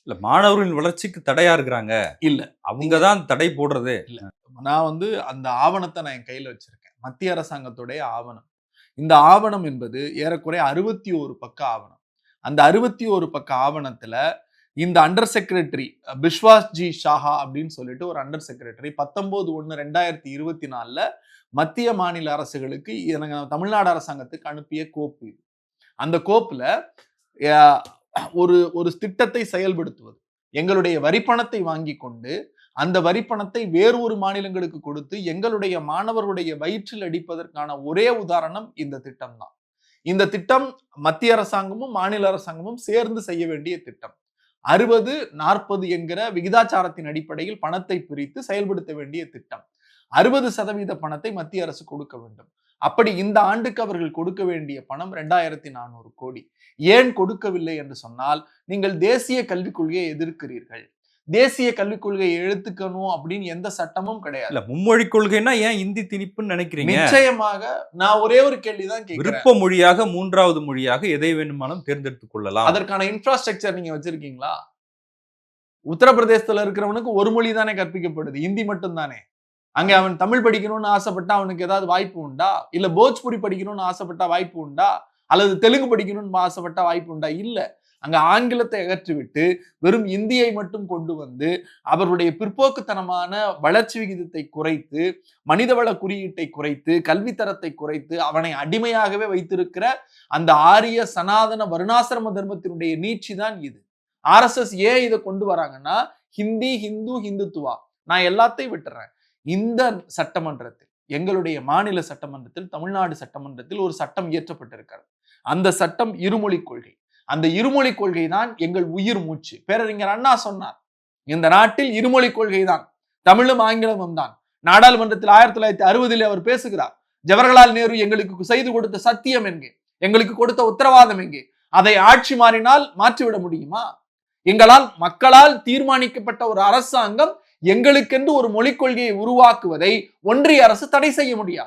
இல்ல மாணவர்களின் வளர்ச்சிக்கு தடையா இருக்கிறாங்க. இல்ல. அவங்கதான் தடை போடுறது. இல்ல. நான் அந்த ஆவணத்த நான் என் கையில வச்சிருக்கேன். மத்திய அரசாங்கத்துடைய ஆவணம். இந்த ஆவணம் என்பது ஏறக்குறைய 61 பக்க ஆவணம். அந்த 61 பக்க ஆவணத்துல இந்த அண்டர் செக்ரட்டரி பிஸ்வாஸ் ஜி ஷாஹா அப்படின்னு சொல்லிட்டு ஒரு அண்டர் செக்ரட்டரி 19/1/2024 மத்திய மாநில அரசுகளுக்கு தமிழ்நாடு அரசாங்கத்துக்கு அனுப்பிய கோப்பு இது. அந்த கோப்புல ஒரு ஒரு திட்டத்தை செயல்படுத்துவது, எங்களுடைய வரிப்பணத்தை வாங்கி கொண்டு அந்த வரிப்பணத்தை வேறு ஒரு மாநிலங்களுக்கு கொடுத்து எங்களுடைய மாணவர்களுடைய வயிற்றில் அடிப்பதற்கான ஒரே உதாரணம் இந்த திட்டம் தான். இந்த திட்டம் மத்திய அரசாங்கமும் மாநில அரசாங்கமும் சேர்ந்து செய்ய வேண்டிய திட்டம். 60-40 என்கிற விகிதாச்சாரத்தின் அடிப்படையில் பணத்தை பிரித்து செயல்படுத்த வேண்டிய திட்டம். 60% பணத்தை மத்திய அரசு கொடுக்க வேண்டும். அப்படி இந்த ஆண்டுக்கு அவர்கள் கொடுக்க வேண்டிய பணம் 2400 கோடி. ஏன் கொடுக்கவில்லை என்று சொன்னால், நீங்கள் தேசிய கல்விக் கொள்கையை எதிர்க்கிறீர்கள். தேசிய கல்விக் கொள்கையை எடுத்துக்கணும் அப்படின்னு எந்த சட்டமும் கிடையாது. இல்ல மும்மொழி கொள்கைன்னா ஏன் இந்தி திணிப்புன்னு நினைக்கிறீங்க? நிச்சயமாக நான் ஒரே ஒரு கேள்விதான் கேட்கிறேன். விருப்ப மொழியாக 3வது மொழியாக எதை வேண்டுமானாலும் தேர்ந்தெடுத்துக் கொள்ளலாம். அதற்கான இன்ஃப்ராஸ்ட்ரக்சர் நீங்க வச்சிருக்கீங்களா? உத்தரப்பிரதேசத்துல இருக்கிறவனுக்கு ஒரு மொழி தானே கற்பிக்கப்படுது, இந்தி மட்டும் தானே. அங்க அவன் தமிழ் படிக்கணும்னு ஆசைப்பட்டா அவனுக்கு ஏதாவது வாய்ப்பு உண்டா? இல்ல போஜ்புரி படிக்கணும்னு ஆசைப்பட்டா வாய்ப்பு உண்டா? அல்லது தெலுங்கு படிக்கணும்னு ஆசைப்பட்டா வாய்ப்பு உண்டா? இல்ல. அங்க ஆங்கிலத்தை அகற்றிவிட்டு வெறும் இந்தியை மட்டும் கொண்டு வந்து அவர்களுடைய பிற்போக்குத்தனமான வளர்ச்சி விகிதத்தை குறைத்து, மனிதவள குறியீட்டை குறைத்து, கல்வித்தரத்தை குறைத்து அவனை அடிமையாகவே வைத்திருக்கிற அந்த ஆரிய சனாதன வருணாசிரம தர்மத்தினுடைய நீட்சி தான் இது. RSS ஏன் இதை கொண்டு வராங்கன்னா, ஹிந்தி, ஹிந்து, ஹிந்துத்துவா, நான் எல்லாத்தையும் விட்டுறேன். இந்த சட்டமன்றத்தில், எங்களுடைய மாநில சட்டமன்றத்தில், தமிழ்நாடு சட்டமன்றத்தில் ஒரு சட்டம் இயற்றப்பட்டிருக்கிறது. அந்த சட்டம் இருமொழி கொள்கை. அந்த இருமொழி கொள்கை தான் எங்கள் உயிர் மூச்சு. பேரறிஞர் அண்ணா சொன்னார், இந்த நாட்டில் இருமொழி கொள்கை தான், தமிழும் ஆங்கிலமும் தான். நாடாளுமன்றத்தில் 1960 அவர் பேசுகிறார். ஜவஹர்லால் நேரு எங்களுக்கு செய்து கொடுத்த சத்தியம் எங்கே? எங்களுக்கு கொடுத்த உத்தரவாதம் எங்கே? அதை ஆட்சி மாறினால் மாற்றிவிட முடியுமா? எங்களால் மக்களால் தீர்மானிக்கப்பட்ட ஒரு அரசாங்கம் எங்களுக்கென்று ஒரு மொழிக் கொள்கையை உருவாக்குவதை ஒன்றிய அரசு தடை செய்ய முடியாது.